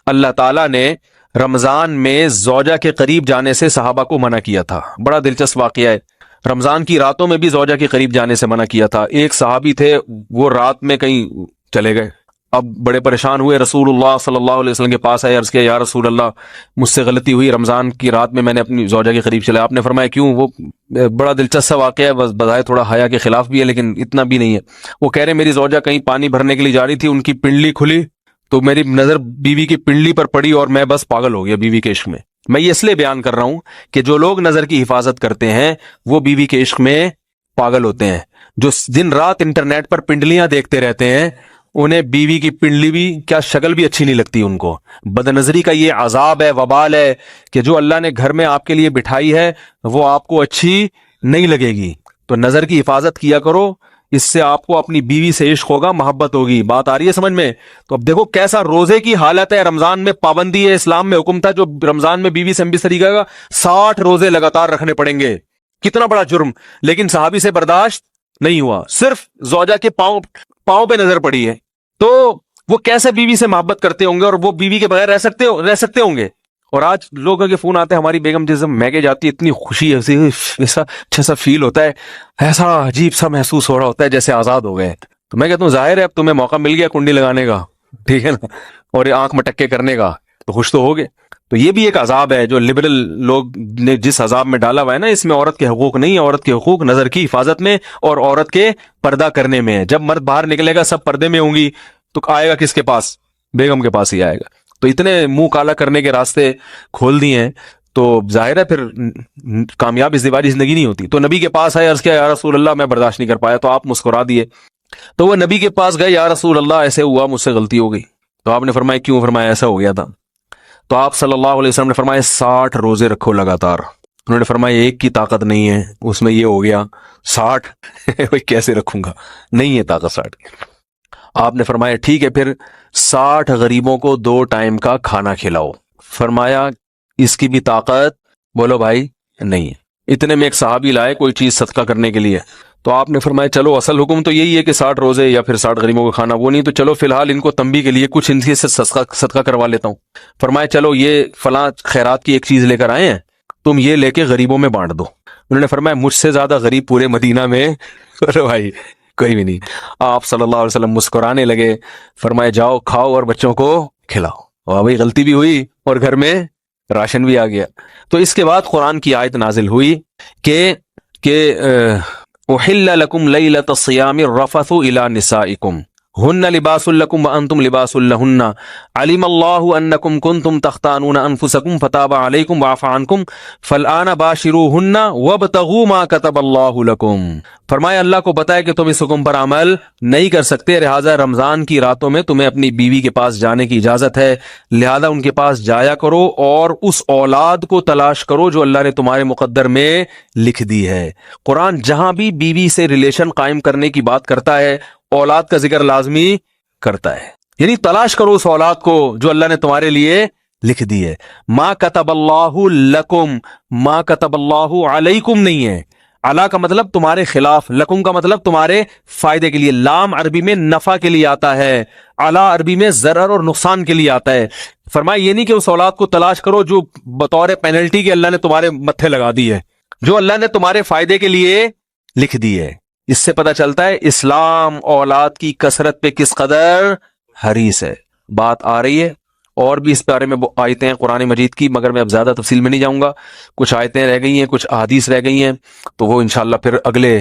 اللہ تعالیٰ نے رمضان میں زوجہ کے قریب جانے سے صحابہ کو منع کیا تھا. بڑا دلچسپ واقعہ ہے. رمضان کی راتوں میں بھی زوجہ کے قریب جانے سے منع کیا تھا. ایک صحابی تھے، وہ رات میں کہیں چلے گئے. اب بڑے پریشان ہوئے، رسول اللہ صلی اللہ علیہ وسلم کے پاس آئے، عرض کیا یا رسول اللہ مجھ سے غلطی ہوئی، رمضان کی رات میں نے اپنی زوجہ کے قریب چلا. آپ نے فرمایا کیوں؟ وہ بڑا دلچسپ واقعہ ہے، بس بظاہر تھوڑا حیا کے خلاف بھی ہے لیکن اتنا بھی نہیں ہے. وہ کہہ رہے میری زوجہ کہیں پانی بھرنے کے لیے جا رہی تھی، ان کی پنڈلی کھلی تو میری نظر بیوی کی پنڈلی پر پڑی اور میں بس پاگل ہو گیا بیوی کے عشق میں. میں یہ اس لیے بیان کر رہا ہوں کہ جو لوگ نظر کی حفاظت کرتے ہیں وہ بیوی کے عشق میں پاگل ہوتے ہیں. جو دن رات انٹرنیٹ پر پنڈلیاں دیکھتے رہتے ہیں انہیں بیوی کی پنڈلی بھی کیا شکل بھی اچھی نہیں لگتی ان کو. بد نظری کا یہ عذاب ہے، وبال ہے کہ جو اللہ نے گھر میں آپ کے لیے بٹھائی ہے وہ آپ کو اچھی نہیں لگے گی. تو نظر کی حفاظت کیا کرو، اس سے آپ کو اپنی بیوی سے عشق ہوگا، محبت ہوگی. بات آ رہی ہے سمجھ میں؟ تو اب دیکھو کیسا روزے کی حالت ہے. رمضان میں پابندی ہے، اسلام میں حکم تھا جو رمضان میں بیوی سے ہم طریقہ کا 60 روزے لگاتار رکھنے پڑیں گے. کتنا بڑا جرم، لیکن صحابی سے برداشت نہیں ہوا. صرف زوجہ کے پاؤں پہ نظر پڑی ہے تو وہ کیسے بیوی سے محبت کرتے ہوں گے اور وہ بیوی کے بغیر رہ سکتے ہوں گے. اور آج لوگوں کے فون آتے ہیں، ہماری بیگم جس میکے جاتی ہے اتنی خوشی ہے، ایسا اچھا سا فیل ہوتا ہے، ایسا عجیب سا محسوس ہو رہا ہوتا ہے جیسے آزاد ہو گئے. تو میں کہتا ہوں ظاہر ہے اب تمہیں موقع مل گیا کنڈی لگانے کا، ٹھیک ہے نا، اور آنکھ مٹکے کرنے کا، تو خوش تو ہوگے. تو یہ بھی ایک عذاب ہے جو لبرل لوگ نے جس عذاب میں ڈالا ہوا ہے نا، اس میں عورت کے حقوق نہیں ہے. عورت کے حقوق نظر کی حفاظت میں اور عورت کے پردہ کرنے میں ہے. جب مرد باہر نکلے گا سب پردے میں ہوں گی تو آئے گا کس کے پاس؟ بیگم کے پاس ہی آئے گا. تو اتنے منہ کالا کرنے کے راستے کھول دیے ہیں تو ظاہر ہے پھر کامیاب ازدواجی زندگی نہیں ہوتی. تو نبی کے پاس آئے، عرض کیا یا رسول اللہ میں برداشت نہیں کر پایا. تو آپ مسکرا دیے. تو وہ نبی کے پاس گئے، یا رسول اللہ ایسے ہوا، مجھ سے غلطی ہو گئی. تو آپ نے فرمایا کیوں؟ فرمایا ایسا ہو گیا تھا. تو آپ صلی اللہ علیہ وسلم نے فرمایا 60 روزے رکھو لگاتار. انہوں نے فرمایا ایک کی طاقت نہیں ہے، اس میں یہ ہو گیا 60 کیسے رکھوں گا، نہیں ہے طاقت 60 کی. آپ نے فرمایا ٹھیک ہے پھر 60 غریبوں کو 2 ٹائم کا کھانا کھلاؤ. فرمایا اس کی بھی طاقت بولو بھائی نہیں ہے. اتنے میں ایک صحابی لائے کوئی چیز صدقہ کرنے کے لیے. تو آپ نے فرمایا چلو اصل حکم تو یہی ہے کہ 60 روزے یا پھر 60 غریبوں کو کھانا، وہ نہیں تو چلو فی الحال ان کو تنبیہ کے لیے کچھ ان سے صدقہ کروا لیتا ہوں. فرمایا چلو یہ فلاں خیرات کی ایک چیز لے کر آئے ہیں، تم یہ لے کے غریبوں میں بانٹ دو. انہوں نے فرمایا مجھ سے زیادہ غریب پورے مدینہ میں بھائی کوئی بھی نہیں. آپ صلی اللہ علیہ وسلم مسکرانے لگے، فرمائے جاؤ کھاؤ اور بچوں کو کھلاؤ. اور بھائی غلطی بھی ہوئی اور گھر میں راشن بھی آ گیا. تو اس کے بعد قرآن کی آیت نازل ہوئی کہ احل لکم لیلۃ الصیام الرفث الی نسائکم ہن لباس لکم وانتم لباس لہن علم اللہ انکم کنتم تختانون انفسکم فتاب علیکم وعفی عنکم فالآن باشروہن وابتغوا ما کتب اللہ لکم. فرمایا اللہ کو بتایا کہ تم اس حکم پر عمل نہیں کر سکتے، لہٰذا رمضان کی راتوں میں تمہیں اپنی بیوی کے پاس جانے کی اجازت ہے، لہذا ان کے پاس جایا کرو اور اس اولاد کو تلاش کرو جو اللہ نے تمہارے مقدر میں لکھ دی ہے. قرآن جہاں بھی بیوی سے ریلیشن قائم کرنے کی بات کرتا ہے اولاد کا ذکر لازمی کرتا ہے، یعنی تلاش کرو اس اولاد کو جو اللہ نے تمہارے لیے لکھ دی ہے. ما کتب اللہ لکم، ما کتب اللہ علیکم نہیں ہے. علا کا مطلب تمہارے خلاف، لکم کا مطلب تمہارے فائدے کے لیے. لام عربی میں نفع کے لیے آتا ہے، علا عربی میں ضرر اور نقصان کے لیے آتا ہے. فرمایا یہ نہیں کہ اس اولاد کو تلاش کرو جو بطور پینلٹی کے اللہ نے تمہارے متھے لگا دی ہے، جو اللہ نے تمہارے فائدے کے لیے لکھ دی ہے. اس سے پتہ چلتا ہے اسلام اولاد کی کثرت پہ کس قدر حریص ہے. بات آ رہی ہے اور بھی اس بارے میں آیتیں ہیں قرآن مجید کی، مگر میں اب زیادہ تفصیل میں نہیں جاؤں گا. کچھ آیتیں رہ گئی ہیں، کچھ احادیث رہ گئی ہیں، تو وہ انشاءاللہ پھر اگلے